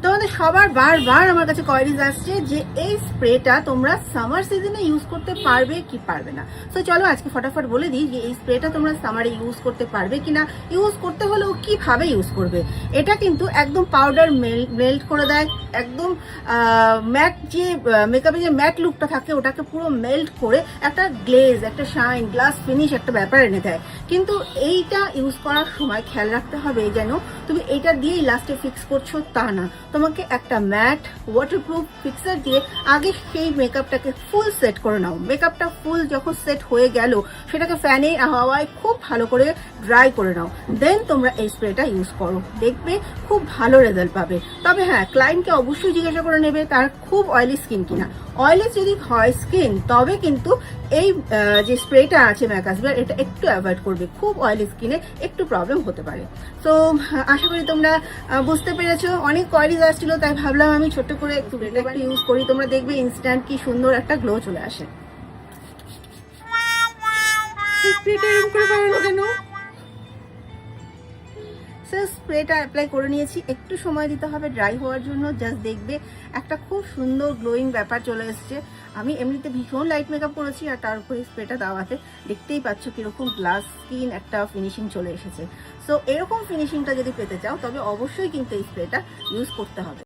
তোমাদের সবার বারবার আমার কাছে কোয়েরিজ আসছে যে এই স্প্রেটা তোমরা সামার সিজনে ইউজ করতে পারবে কি পারবে না। তো চলো আজকে ফটাফট বলে দিই যে এই স্প্রেটা তোমরা সামারে ইউজ করতে পারবে কিনা, ইউজ করতে হলেও কিভাবে ইউজ করবে। এটা কিন্তু একদম পাউডার মেল্ট করে দেয়, একদম ম্যাট যে মেকআপের যে ম্যাট লুকটা থাকে ওটাকে পুরো মেল্ট করে একটা গ্লেজ, একটা শাইন, গ্লাস ফিনিশ একটা ব্যাপার এনে দেয়। কিন্তু এইটা ইউজ করার সময় খেয়াল রাখতে হবে যেন তুমি এইটা দিয়েই লাস্টে ফিক্স করছো তা না, তোমাকে একটা ম্যাট ওয়াটারপ্রুফ ফিক্সার দিয়ে আগে সেই মেকআপটাকে ফুল সেট করে নাও। মেকআপটা ফুল যখন সেট হয়ে গেল সেটাকে ফ্যানে হাওয়ায় খুব ভালো করে ড্রাই করে নাও, দেন তোমরা এই স্প্রেটা ইউজ করো, দেখবে খুব ভালো রেজাল্ট পাবে। তবে হ্যাঁ, ক্লায়েন্টকে অবশ্যই জিজ্ঞাসা করে নেবে তার খুব অয়েলি স্কিন কিনা। অয়েলি যদি হয় স্কিন তবে কিন্তু এই যে স্প্রেটা আছে ম্যাকাসবার এটা একটু অ্যাভয়েড করবে, খুব অয়েলি স্কিনে একটু প্রবলেম হতে পারে। তো আশা করি তোমরা বুঝতে পেরেছো। অনেক কোয়েরিজ আসছিল তাই ভাবলাম আমি ছোট্ট করে একটু ইউজ করি, তোমরা দেখবে ইনস্ট্যান্ট কি সুন্দর একটা গ্লো চলে আসে। স্প্রেটা অ্যাপ্লাই করে নিয়েছি, একটু সময় দিতে হবে ড্রাই হওয়ার জন্য। জাস্ট দেখবে একটা খুব সুন্দর গ্লোয়িং ব্যাপার চলে এসছে। আমি এমনিতে ভীষণ লাইট মেকআপ করেছি আর তার উপরে স্প্রেটা দেওয়াতে দেখতেই পাচ্ছ কিরকম গ্লাস স্কিন একটা ফিনিশিং চলে এসেছে। সো এরকম ফিনিশিংটা যদি পেতে চাও তবে অবশ্যই কিন্তু এই স্প্রেটা ইউজ করতে হবে।